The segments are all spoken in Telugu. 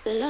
Hello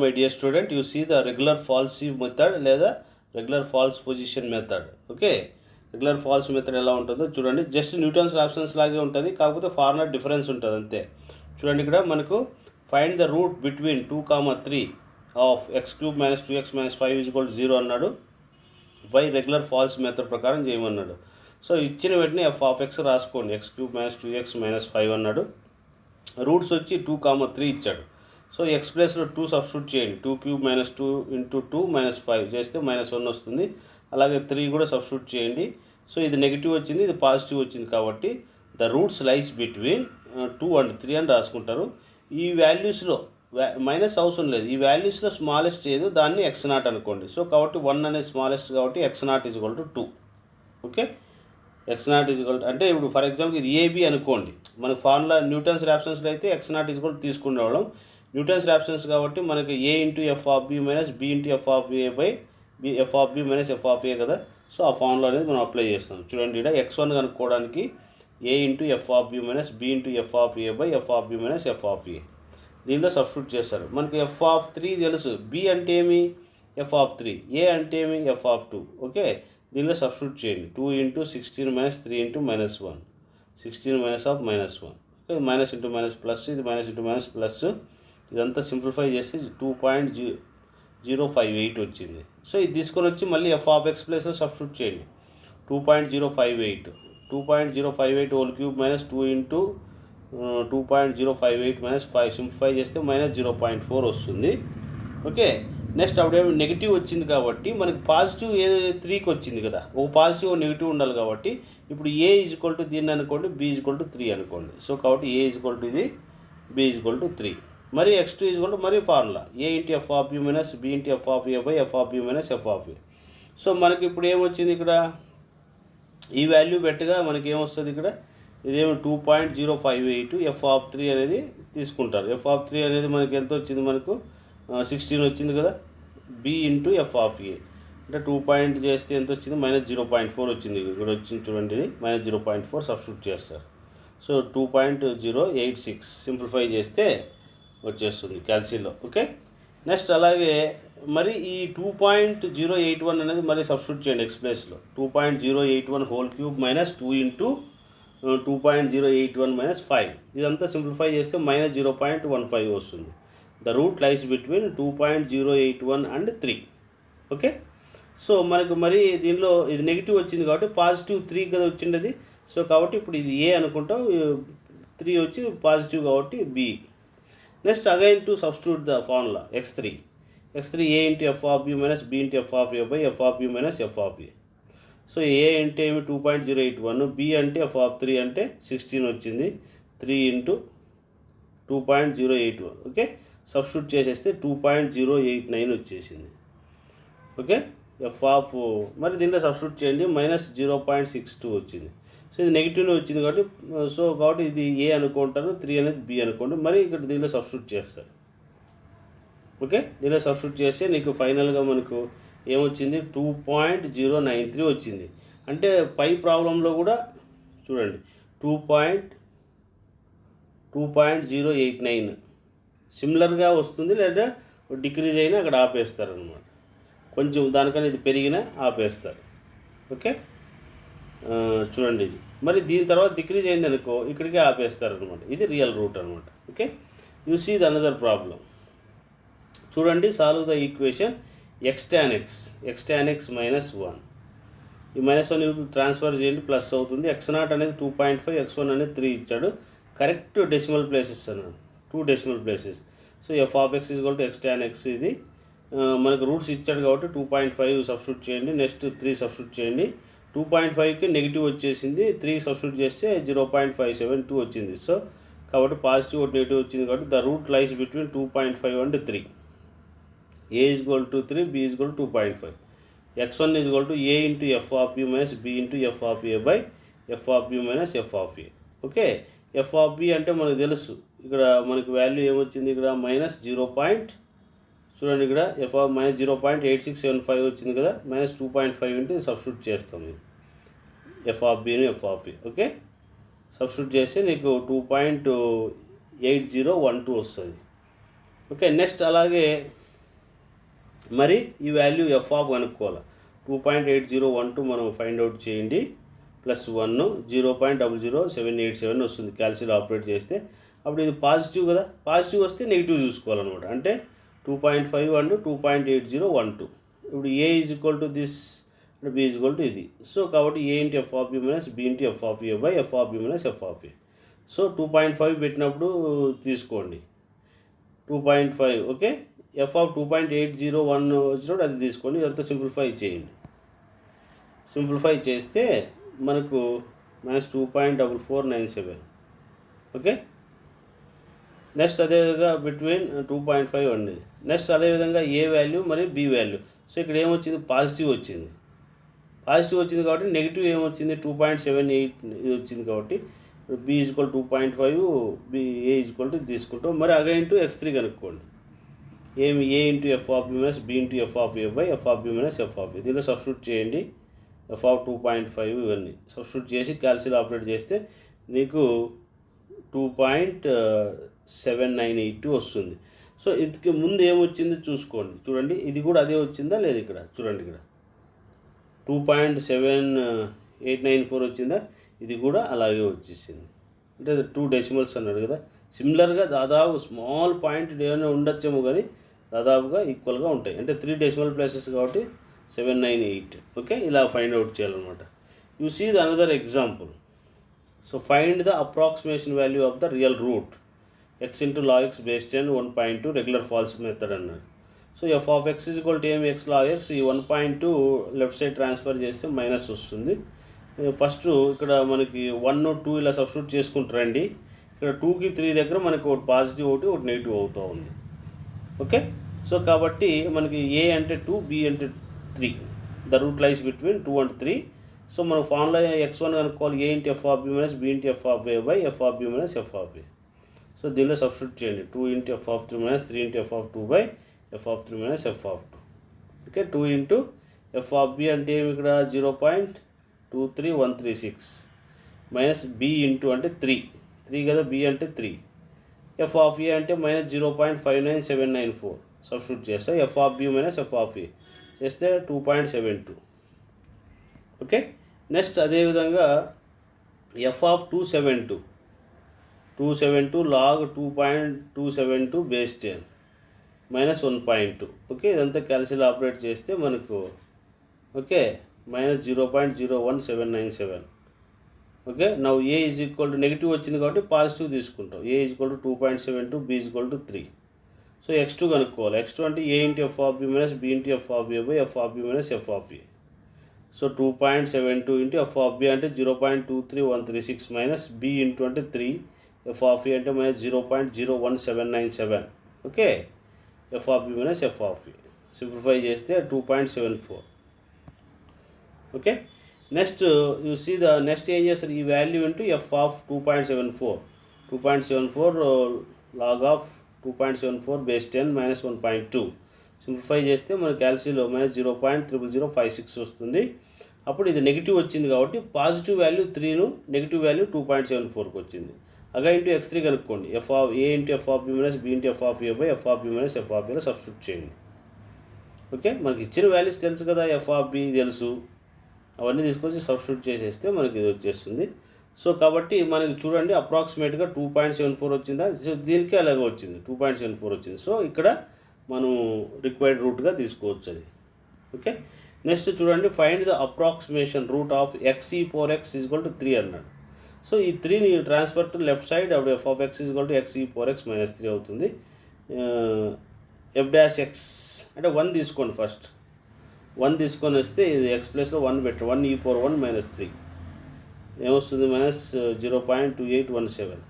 my dear student, you see the regular false method లేదా regular false position method. Okay, regular false method ఎలా ఉంటుందో చూడండి. జస్ట్ న్యూటన్స్ ఆప్షన్స్ లాగే ఉంటుంది, కాకపోతే ఫార్ములా డిఫరెన్స్ ఉంటుంది అంతే. చూడండి, ఇక్కడ మనకు find the route between 2, 3 of x³ - 2x - 5 = 0 అన్నాడు. బై రెగ్యులర్ ఫాల్స్ మెథడ్ ప్రకారం చేయమన్నాడు. సో ఇచ్చిన వెంటనే f(x) రాసుకోండి. x³ - 2x - 5 అన్నాడు. రూట్స్ వచ్చి 2, 3 ఇచ్చాడు. సో ఎక్స్ ప్లేస్లో 2 సబ్స్టిట్యూట్ చేయండి. 2³ - 2 × 2 - 5 చేస్తే -1 వస్తుంది. అలాగే 3 కూడా సబ్స్టిట్యూట్ చేయండి. సో ఇది నెగిటివ్ వచ్చింది, ఇది పాజిటివ్ వచ్చింది, కాబట్టి the roots lies between 2 and 3 అని రాసుకుంటారు. ఈ వాల్యూస్లో మైనస్ అవసరం లేదు. ఈ వాల్యూస్లో స్మాలెస్ట్ ఏదో దాన్ని x0 అనుకోండి. సో కాబట్టి 1 అనేది స్మాలెస్ట్, కాబట్టి x0 = 2. ఓకే, x0 అంటే ఇప్పుడు ఫర్ ఎగ్జాంపుల్ ఇది ఏబి అనుకోండి. మనకు ఫార్ములా న్యూటన్స్ ర్యాప్సన్స్లో అయితే x0 తీసుకునేవాళ్ళం. న్యూటన్స్ ర్యాప్సన్స్ కాబట్టి మనకి a × f(b) - b × f(a) f(b - f(a) కదా. సో ఆ ఫార్ములా అనేది మనం అప్లై చేస్తాం. చూడండి, ఇక్కడ x1 కనుక్కోవడానికి a × f(b - b × f(a) f(b - f(a) దీనిలో సబ్స్టిట్యూట్ చేస్తారు. మనకి f(3) తెలుసు. b అంటే ఏమి? f(3). a అంటే ఏమి? f(2). ఓకే, దీనిలో సబ్స్టిట్యూట్ చేయండి. 2 × 16 - 3 × -1 16 - -1. Okay, minus into minus plus, ఇది మైనస్ ఇంటూ మైనస్ ప్లస్, ఇదంతా సింప్లిఫై చేస్తే 2.058 వచ్చింది. సో ఇది తీసుకొని వచ్చి మళ్ళీ f(x) ప్లేస్లో సబ్స్టిట్యూట్ చేయండి. 2.058 (2.058) - 2 ఇంటూ 2.058 - 5 సింప్లిఫై చేస్తే -0.4 వస్తుంది. ఓకే, నెక్స్ట్ అప్పుడేమో నెగిటివ్ వచ్చింది కాబట్టి మనకి పాజిటివ్ ఏదో 3కి వచ్చింది కదా. ఒక పాజిటివ్ ఒక నెగిటివ్ ఉండాలి కాబట్టి ఇప్పుడు a = దీన్ని అనుకోండి, b = 3 అనుకోండి. సో కాబట్టి a = ఇది, b = 3. మరి x2 = మరి formula a × f(b - b × f(a) f(b - f(a). So మనకి ఇప్పుడు ఏమొచ్చింది ఇక్కడ? ఈ వాల్యూ బెట్టగా మనకి ఏమొస్తుంది ఇక్కడ? ఇదేమో 2.058 f(3) అనేది తీసుకుంటారు. f(3) అనేది మనకి ఎంత వచ్చింది? మనకు 16 వచ్చింది కదా. b × f(a) అంటే 2 పాయింట్ చేస్తే ఎంత వచ్చింది? -0.4 వచ్చింది. ఇక్కడ వచ్చింది చూడండి, ఇది -0.4 సబ్స్టిట్యూట్ చేస్తారు. సో 2.086 సింప్లిఫై చేస్తే వచ్చేస్తుంది క్యాల్సిలో. ఓకే, నెక్స్ట్ అలాగే మరి ఈ 2.081 అనేది మరి సబ్స్టిట్యూట్ చేయండి ఎక్స్ ప్లేస్లో. 2.081 (3 - 2 × 2.081 - 5 ఇదంతా సింప్లిఫై చేస్తే -0.15 వస్తుంది. The root lies between 2.081 and 3. Okay, so మనకు మరి దీనిలో ఇది నెగిటివ్ వచ్చింది కాబట్టి పాజిటివ్ 3 కదా వచ్చిండేది. సో కాబట్టి ఇప్పుడు ఇది ఏ అనుకుంటాం, 3 వచ్చి పాజిటివ్ కాబట్టి b. Next again to substitute the formula x3 a × f(b - b × f(a) f(b - f(a). So a అంటే ఏమి? 2.081. b అంటే f(3) అంటే 16 వచ్చింది. 3 × 2.081. ఓకే, సబ్స్టిట్యూట్ చేసేస్తే 2.089 వచ్చేసింది. ఓకే, మరి దీంట్లో సబ్స్టిట్యూట్ చేయండి, -0.62 వచ్చింది. సో ఇది నెగిటివ్నే వచ్చింది కాబట్టి కాబట్టి ఇది ఏ అనుకుంటారు, 3 అనేది బి అనుకోండి. మరి ఇక్కడ దీనిలో సబ్స్టిట్యూట్ చేస్తారు. ఓకే, దీనిలో సబ్స్టిట్యూట్ చేస్తే నీకు ఫైనల్గా మనకు ఏమొచ్చింది? 2.093 వచ్చింది. అంటే పై ప్రాబ్లంలో కూడా చూడండి 2.089 సిమిలర్గా వస్తుంది, లేదా డిక్రీజ్ అయినా అక్కడ ఆపేస్తారనమాట. కొంచెం దానికన్నా ఇది పెరిగినా ఆపేస్తారు. ఓకే, చూడండి ఇది మరి దీని తర్వాత డిక్రీజ్ అయింది అనుకో, ఇక్కడికే ఆపేస్తారనమాట. ఇది రియల్ రూట్ అనమాట. Okay, you see the another problem. చూడండి, solve the equation x tan x -1. ఈ -1 ట్రాన్స్ఫర్ చేయండి, ప్లస్ అవుతుంది. x0 అనేది 2.5, x1 అనేది 3 ఇచ్చాడు. కరెక్ట్ డెసిమల్ ప్లేసెస్ అన్నాడు, 2 decimal places. So f(x) = x tan x. ఇది మనకు రూట్స్ ఇచ్చాడు కాబట్టి 2.5 సబ్స్టిట్యూట్ చేయండి. నెక్స్ట్ 3 సబ్స్టిట్యూట్ చేయండి. 2.5కి నెగిటివ్ వచ్చేసింది, 3 సబ్స్టిట్యూట్ చేస్తే 0.572 వచ్చింది. సో కాబట్టి పాజిటివ్ ఒకటి నెగిటివ్ వచ్చింది కాబట్టి the root lies between 2.5 and 3. A is equal to 3, B is equal to 2.5. x1 is equal to A into f of b minus b into f of a by f of b minus f of a. Okay, F of B అంటే మనకు తెలుసు, ఇక్కడ మనకు వాల్యూ ఏమొచ్చింది, ఇక్కడ మైనస్ 0. చూడండి ఇక్కడ ఎఫ్ ఆఫ్ మైనస్ 0.8675 వచ్చింది కదా, మైనస్ 2.5 ఇంటూ సబ్స్టిట్యూట్ చేస్తాం ఎఫ్ ఆఫ్ బిని F of B. Okay, substitute చేస్తే నీకు 2.8012 వస్తుంది. ఓకే, నెక్స్ట్ అలాగే మరి ఈ వాల్యూ ఎఫ్ ఆఫ్ కనుక్కోవాలి. 2.8012 మనం ఫైండ్ అవుట్ చేయండి, ప్లస్ 1 0.00787 వస్తుంది క్యాల్సిలో ఆపరేట్ చేస్తే. అప్పుడు ఇది పాజిటివ్ కదా, పాజిటివ్ వస్తే నెగిటివ్ చూసుకోవాలన్నమాట. అంటే 2.5 అండ్ 2.8012. ఇప్పుడు A is equal to this and B is equal to ఇది. సో కాబట్టి A into F of B minus B into F of A by F of B minus F of A. So 2.5 పెట్టినప్పుడు తీసుకోండి 2.5. ఓకే, ఎఫ్ ఆఫ్ 2.801 వచ్చినప్పుడు అది తీసుకోండి. ఇదంతా సింప్లిఫై చేయండి. సింప్లిఫై చేస్తే మనకు మైనస్ 2.4497. ఓకే, నెక్స్ట్ అదేవిధంగా బిట్వీన్ 2.5 అండి. నెక్స్ట్ అదేవిధంగా ఏ వాల్యూ మరియు బి వాల్యూ. సో ఇక్కడ ఏమొచ్చింది, పాజిటివ్ వచ్చింది. పాజిటివ్ వచ్చింది కాబట్టి నెగిటివ్ ఏమొచ్చింది 2.78 ఇది వచ్చింది. కాబట్టి B is equal 2.5, B A is equal to తీసుకుంటాం. మరి అగైన్ టు x3 కనుక్కోండి. ఏమి A into F of B minus B into F of A by F of B minus F of B. దీనిలో సబ్స్టిట్యూట్ చేయండి, ఎఫ్ ఆఫ్ 2.5 ఇవన్నీ సబ్స్టిట్యూట్ చేసి క్యాల్సిలో ఆపరేట్ చేస్తే నీకు 2.798 వస్తుంది. సో ఇంతకు ముందు ఏమొచ్చింది చూసుకోండి. చూడండి ఇది కూడా అదే వచ్చిందా లేదు, ఇక్కడ చూడండి ఇక్కడ 2.7894 వచ్చిందా, ఇది కూడా అలాగే వచ్చేసింది. అంటే 2 డెసిమల్స్ అన్నాడు కదా, సిమిలర్గా దాదాపు స్మాల్ పాయింట్ ఏమైనా ఉండొచ్చేమో కానీ దాదాపుగా ఈక్వల్గా ఉంటాయి. అంటే 3 డెసిమల్ ప్లేసెస్ కాబట్టి 798. ఓకే, ఇలా ఫైండ్ అవుట్ చేయాలన్నమాట. You see the another example. So find the approximation value of the real root x ఇంటూ log x base 10 1.2 regular false method అన్నాడు. So F of X is equal to ఏం ఎక్స్ log x, ఈ 1.2 లెఫ్ట్ సైడ్ ట్రాన్స్ఫర్ చేస్తే మైనస్ వస్తుంది. ఫస్ట్ ఇక్కడ మనకి 1, 2 ఇలా సబ్స్టిట్యూట్ చేసుకుంటారండి. ఇక్కడ 2కి 3 దగ్గర మనకి ఒకటి పాజిటివ్ ఒకటి నెగిటివ్ అవుతూ ఉంది. ఓకే, సో కాబట్టి మనకి ఏ అంటే 2, బి అంటే 3. The root lies between 2 and 3. So మన ఫార్ములా x1 కనుక్కోవాలి, A into F of B minus B into F of A by F of B minus F of A. So దీనిలో సబ్స్టిట్యూట్ చేయండి, 2 into F of 3 minus 3 into F of 2 by F of 3 minus F of 2. Okay, 2 into F of B అంటే ఏమి ఇక్కడ 0.23136 మైనస్ బి ఇంటూ అంటే 3 కదా, బి అంటే 3. ఎఫ్ ఆఫ్ ఏ అంటే మైనస్ 0.59794 సబ్స్టిట్యూట్ చేస్తే F of B minus F of A చేస్తే 2.72. ఓకే, నెక్స్ట్ అదేవిధంగా F of 272 log 2.272 base 10 minus 1.2. Okay, ఇదంతా క్యాల్సిలో ఆపరేట్ చేస్తే మనకు okay minus 0.01797. Okay, now A is equal to negative వచ్చింది కాబట్టి పాజిటివ్ తీసుకుంటాం. A is equal to 2.72, B is equal to 3. So x2 కనుక్కోవాలి. x2 అంటే A into F of B minus B into F of A by F of B minus F of A. So 2.72 into F of B అంటే 0.23136 మైనస్ బి ఇంటూ అంటే 3, ఎఫ్ ఆఫ్ ఏ అంటే minus 0.01797. Okay, F of B minus F of A simplify చేస్తే 2.74. Okay, next you see the next ఏం చేస్తారు, ఈ value into F of 2.74 log of 2.74 base 10 minus 1.2 simplify చేస్తే మన క్యాల్సిలో మైనస్ 0.0056 వస్తుంది. అప్పుడు ఇది నెగిటివ్ వచ్చింది కాబట్టి పాజిటివ్ వాల్యూ 3ను నెగిటివ్ వాల్యూ 2.74కి వచ్చింది. అగైన్ ఇంటూ x3 కనుక్కోండి, F of A into F of B minus B into F of A by F of B minus F of ఏలో సబ్స్టిట్యూట్ చేయండి. ఓకే, మనకి ఇచ్చిన వాల్యూస్ తెలుసు కదా, ఎఫ్ ఆఫ్ బి తెలుసు, అవన్నీ తీసుకొచ్చి సబ్స్టిట్యూట్ చేసేస్తే మనకి ఇది వచ్చేస్తుంది. సో కాబట్టి మనకి చూడండి అప్రాక్సిమేట్గా 2.74 వచ్చిందా, సో దీనికి అలాగే వచ్చింది 2.74 వచ్చింది. సో ఇక్కడ మనం రిక్వైర్డ్ రూట్గా తీసుకోవచ్చు అది. ఓకే, నెక్స్ట్ చూడండి find the approximation root of X E power X is equal to 3 అన్నాడు. సో ఈ 3ని ట్రాన్స్ఫర్ టు లెఫ్ట్ సైడ్, అప్పుడు F of X is equal to X E power X minus 3 అవుతుంది. ఎఫ్ డాష్ ఎక్స్ అంటే 1 తీసుకోండి, ఫస్ట్ 1 తీసుకొని వస్తే ఇది ఎక్స్ ప్లేస్లో 1 పెట్టు, 1 ఈ పవర్ 1 మైనస్ 3 ఏమొస్తుంది, మైనస్ 0.2817.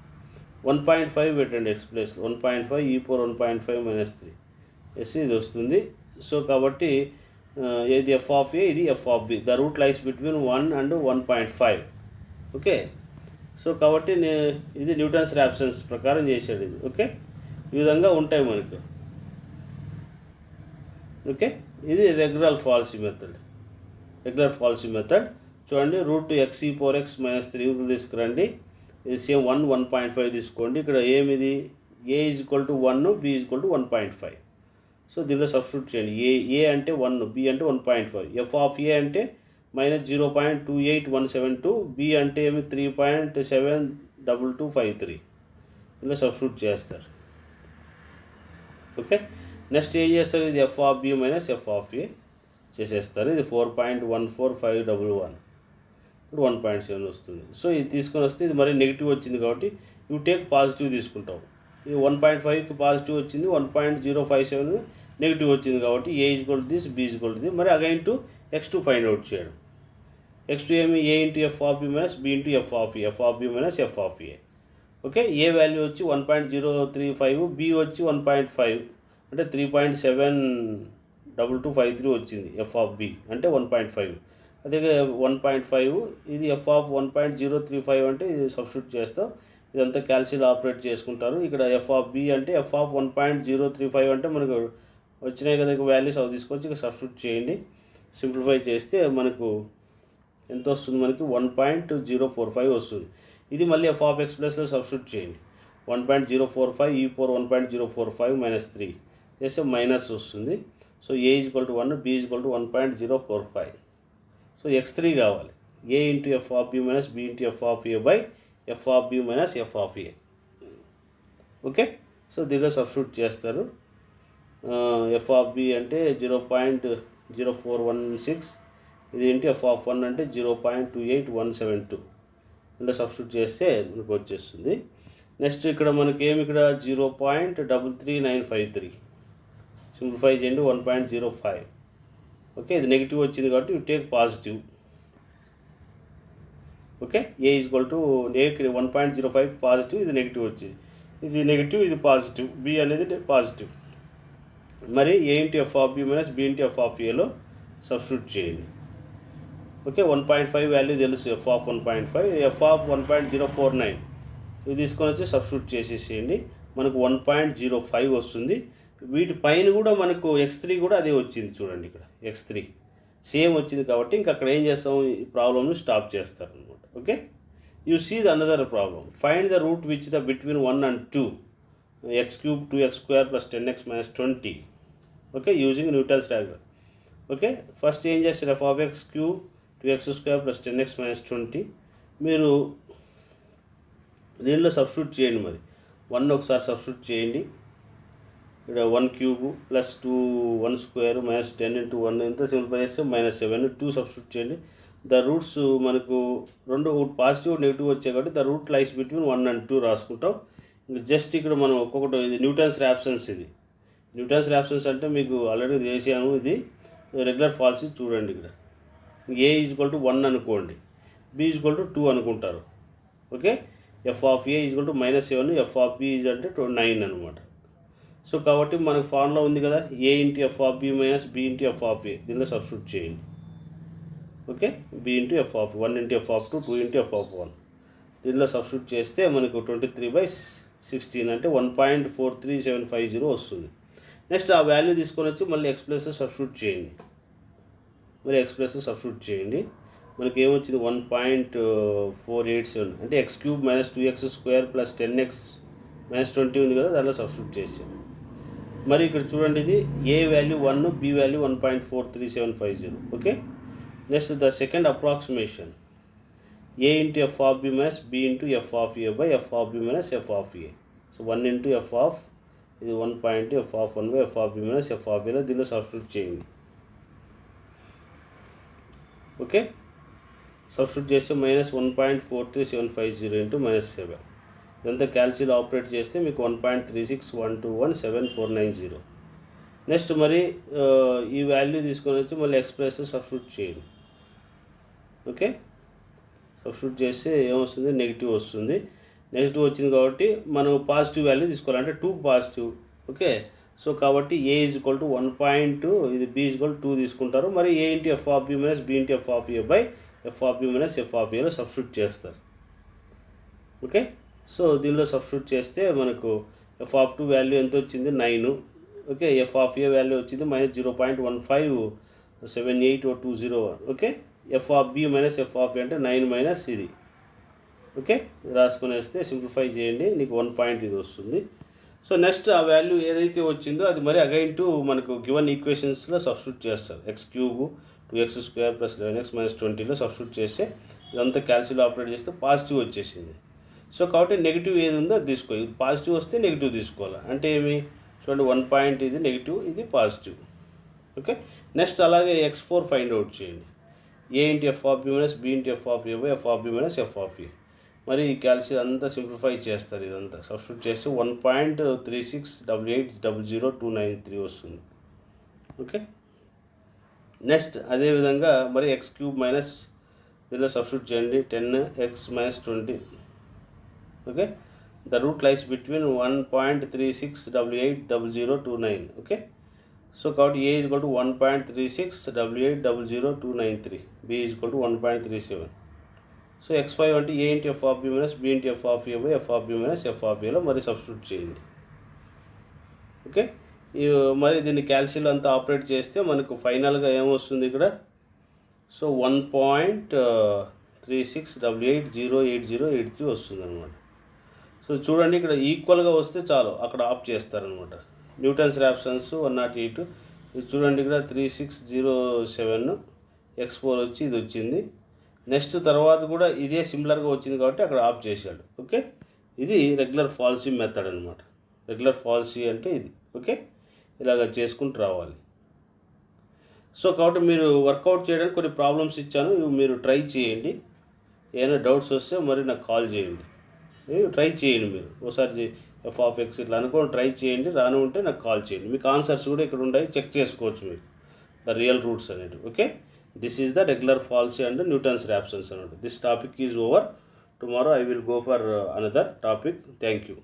1.5 పెట్టండి ఎక్స్ ప్లేస్లో, 1.5 ఈ పవర్ 1.5 మైనస్ 3 ఎస్ ఇది వస్తుంది. సో కాబట్టి ఇది ఎఫ్ ఆఫ్ ఏ, ఇది F of B. The root lies between 1 and 1.5. Okay. So కాబట్టి ఇది న్యూటన్స్ ర్యాప్సన్స్ ప్రకారం చేశాడు ఇది. ఓకే, ఈ విధంగా ఉంటాయి మనకు. ఓకే, ఇది రెగ్యులర్ ఫాల్సీ మెథడ్. చూడండి, రూట్ x(4x) - 3 తీసుకురండి. ఇది సేమ్ 1.5 తీసుకోండి. ఇక్కడ ఏమిది a = 1, b = 1.5. సో దీనిలో సబ్స్టిట్యూట్ చేయండి. ఏ అంటే 1, b అంటే 1.5. ఎఫ్ ఆఫ్ ఏ అంటే -0.28172, b అంటే ఏమి 3.72253. ఇలా సబ్స్టిట్యూట్ చేస్తారు. ఓకే, నెక్స్ట్ ఏం చేస్తారు, ఇది F of B minus F of A చేసేస్తారు. ఇది 4.14511, ఇప్పుడు 1.7 వస్తుంది. సో ఇది తీసుకొని వస్తే ఇది మరి నెగిటివ్ వచ్చింది కాబట్టి యూ టేక్ పాజిటివ్ తీసుకుంటాం. ఇది 1.5కి పాజిటివ్ వచ్చింది, 1.057 నెగిటివ్ వచ్చింది కాబట్టి a = this, b = this. మరి again to x2 find out చేయడం. x2 ఏమి a × f of b minus b × f of b minus f of a. Okay, A value వచ్చి 1.035, b వచ్చి 1.5 అంటే 3.72253 వచ్చింది. ఎఫ్ ఆఫ్ బి అంటే 1.5. అదే 1.5 ఇది ఎఫ్ ఆఫ్ 1.035 అంటే ఇది సబ్స్టిట్యూట్ చేస్తాం. ఇదంతా క్యాల్సియం ఆపరేట్ చేసుకుంటారు. ఇక్కడ ఎఫ్ ఆఫ్ బి అంటే ఎఫ్ ఆఫ్ 1.035 అంటే మనకు వచ్చినాయి కదా వాల్యూస్, అవి తీసుకొచ్చి ఇక్కడ సబ్స్టిట్యూట్ చేయండి. సింప్లిఫై చేస్తే మనకు ఎంత వస్తుంది, మనకి 1.045 వస్తుంది. ఇది మళ్ళీ ఎఫ్ ఆఫ్ ఎక్స్ ప్లస్లో సబ్స్టిట్యూట్ చేయండి. 1.045 e పవర్ 1.045 - 3 చేస్తే మైనస్ వస్తుంది. So a = 1, b = 1.045. So x3 కావాలి. a × f of b minus b × f of a by F of B minus F of A. Okay, so దీనిలో సబ్స్టిట్యూట్ చేస్తారు. ఎఫ్ ఆఫ్ బి అంటే 0.0416, ఇది ఏంటి ఎఫ్ ఆఫ్ 1 అంటే 0.28172. ఇలా సబ్స్టిట్యూట్ చేస్తే మనకు వచ్చేస్తుంది. నెక్స్ట్ ఇక్కడ మనకి ఏమి, ఇక్కడ 0.33953 సింప్లిఫై చేయండి, 1.05. ఓకే, ఇది నెగిటివ్ వచ్చింది కాబట్టి you take positive. Okay, a = 1.05 positive, ఇది నెగిటివ్ వచ్చింది. ఇది నెగిటివ్, ఇది పాజిటివ్, b అనేది పాజిటివ్. మరి a × f of b minus b × f of ఏలో సబ్స్టిట్యూట్ చేయండి. ఓకే, 1.5 వాల్యూ తెలుసు, ఎఫ్ ఆఫ్ 1.5, ఎఫ్ ఆఫ్ 1.049 ఇది తీసుకొని వచ్చి సబ్స్టిట్యూట్ చేసేసేయండి. మనకు 1.05 వస్తుంది. వీటి పైన కూడా మనకు x3 కూడా అదే వచ్చింది. చూడండి, ఇక్కడ x3 సేమ్ వచ్చింది కాబట్టి ఇంక అక్కడ ఏం చేస్తాం, ఈ ప్రాబ్లమ్ని స్టాప్ చేస్తారు అనమాట. Okay, you see the another problem. Find the root which the between 1 and 2, x³ 2x² + 10x - 20. Okay, using Newton's diagram. Okay, first ఏం చేస్తారు, f of x³ 2x² + 10x - 20 మీరు దీనిలో సబ్స్టిట్యూట్ చేయండి. మరి 1 ఒకసారి సబ్స్టిట్యూట్ చేయండి. ఇక్కడ 1³ + 2 1² - 10 × 1 ఎంత సింప్లిఫై చేస్తే -7. 2 సబ్స్టిట్యూట్ చేయండి. ద రూట్స్ మనకు రెండు పాజిటివ్ నెగిటివ్ వచ్చాయి కాబట్టి the root lies between 1 and 2 రాసుకుంటాం. ఇంక జస్ట్ ఇక్కడ మనం ఒక్కొక్కటి, ఇది న్యూటన్స్ ర్యాప్సన్స్. ఇది న్యూటన్స్ ర్యాప్సన్స్ అంటే మీకు ఆల్రెడీ చేసాము. ఇది రెగ్యులర్ ఫాల్సీ. చూడండి, ఇక్కడ a = 1 అనుకోండి, b = 2 అనుకుంటారు. Okay, F of a = -7, F of b అంటే 9 అనమాట. సో కాబట్టి మనకు ఫార్ములా ఉంది కదా, a × f of b minus b × f of a, దీనిలో సబ్స్టిట్యూట్ చేయండి. Okay, b × f of 1 × f of 2, 2 × f of 1 దీనిలో సబ్స్టిట్యూట్ చేస్తే మనకు 23/16 అంటే 1.43750 వస్తుంది. నెక్స్ట్ ఆ వాల్యూ తీసుకొని వచ్చి మళ్ళీ x ప్లస్ సబ్స్టిట్యూట్ చేయండి. మనకి ఏమొచ్చింది, 1.487 అంటే x³ - 2x² + 10x - 20 ఉంది కదా, దానిలో సబ్స్టిట్యూట్ చేసాం. మరి ఇక్కడ చూడండి, ఇది a value 1, b value 1.43750. Okay, next the second approximation, a × f of b minus b × f of a by f of b minus f of a. So 1 × f of, ఇది 1.f of 1 by f of b minus f of aలో దీనిలో సబ్స్టిట్యూట్ చేయండి. ఓకే, సబ్స్టిట్యూట్ చేస్తే -1.43750 × -7. ఇదంతా క్యాల్సియం ఆపరేట్ చేస్తే మీకు 1.361217490. నెక్స్ట్ మరి ఈ వాల్యూ తీసుకొని వచ్చి మళ్ళీ ఎక్స్ప్రెస్ సబ్స్టిట్యూట్ చేయండి. ఓకే, సబ్స్టిట్యూట్ చేస్తే ఏమొస్తుంది, నెగిటివ్ వస్తుంది. నెగిటివ్ వచ్చింది కాబట్టి మనం పాజిటివ్ వాల్యూ తీసుకోవాలి, అంటే 2 పాజిటివ్. ఓకే, సో కాబట్టి ఏ ఈజ్ ఈక్వల్ టు 1.2, ఇది బి ఈజ్ ఈక్వల్ 2 తీసుకుంటారు. మరి A into F of B minus B into F of A by F of B minus F of ఏలో సబ్స్టిట్యూట్ చేస్తారు. ఓకే, సో దీనిలో సబ్స్టిట్యూట్ చేస్తే మనకు ఎఫ్ ఆఫ్ 2 వాల్యూ ఎంత వచ్చింది 9. Okay, F of A value వచ్చింది minus 0.1578201. Okay, F of B minus F of A అంటే 9 మైనస్ ఇది. ఓకే, రాసుకునేస్తే సింప్లిఫై చేయండి, నీకు 1 పాయింట్ ఇది వస్తుంది. సో నెక్స్ట్ ఆ వాల్యూ ఏదైతే వచ్చిందో అది మరి అగైన్ టు మనకు గివన్ ఈక్వేషన్స్లో సబ్స్టిట్యూట్ చేస్తారు. ఎక్స్ క్యూబ్ 2x² + 11x - 20లో సబ్స్టిట్యూట్ చేస్తే ఇదంతా క్యాల్సిలో ఆపరేట్ చేస్తే పాజిటివ్ వచ్చేసింది. సో కాబట్టి నెగిటివ్ ఏది ఉందో అది తీసుకో. ఇది పాజిటివ్ వస్తే నెగిటివ్ తీసుకోవాలి. అంటే ఏమి చూడండి, 1 పాయింట్ ఇది నెగిటివ్, ఇది పాజిటివ్. ఓకే, నెక్స్ట్ అలాగే x4 ఫైండ్ అవుట్ చేయండి. A into F of B minus B into F of A by F of B minus F of A. మరి ఈ క్యాల్సియం అంతా సింప్లిఫై చేస్తారు, ఇదంతా సబ్స్టిట్యూట్ చేస్తే 1.3688000293 వస్తుంది. ఓకే, నెక్స్ట్ అదేవిధంగా మరి x³ మైనస్ దీనిలో సబ్స్టిట్యూట్ చేయండి 10x - 20. Okay, the root lies between 1.36880029. Okay, so కాబట్టి A is equal to 1.3688000293, B is equal to 1.37. So x5 అంటే A into F of B minus B into F of A by F of B minus F of ఏలో మరి సబ్స్టిట్యూట్ చేయండి. ఓకే, మరి దీన్ని క్యాల్సిలో అంతా ఆపరేట్ చేస్తే మనకు ఫైనల్గా ఏమొస్తుంది ఇక్కడ. సో 1.3688808083 వస్తుంది అనమాట. సో చూడండి, ఇక్కడ ఈక్వల్గా వస్తే చాలు, అక్కడ ఆఫ్ చేస్తారనమాట. న్యూటన్స్ ర్యాప్సన్స్ 108. ఇది చూడండి, ఇక్కడ 3607 x4 వచ్చి ఇది వచ్చింది. నెక్స్ట్ తర్వాత కూడా ఇదే సిమిలర్గా వచ్చింది కాబట్టి అక్కడ ఆఫ్ చేశాడు. ఓకే, ఇది రెగ్యులర్ ఫాల్సీ మెథడ్ అనమాట. రెగ్యులర్ ఫాల్సీ అంటే ఇది. ఓకే, ఇలాగ చేసుకుంటూ రావాలి. సో కాబట్టి మీరు వర్కౌట్ చేయడానికి కొన్ని ప్రాబ్లమ్స్ ఇచ్చాను, ఇవి మీరు ట్రై చేయండి. ఏమైనా డౌట్స్ వస్తే మరి నాకు కాల్ చేయండి. ట్రై చేయండి, మీరు ఒకసారి ఎఫ్ ఆఫ్ ఎక్స్ ఇట్లా అనుకోని ట్రై చేయండి. రాను ఉంటే నాకు కాల్ చేయండి. మీకు ఆన్సర్స్ కూడా ఇక్కడ ఉన్నాయి, చెక్ చేసుకోవచ్చు మీరు ద రియల్ రూట్స్ అనేవి. Okay, this is the regular falsi and Newton's Raphson's అన్నట్టు. This topic is over. Tomorrow I will go for another topic. Thank you.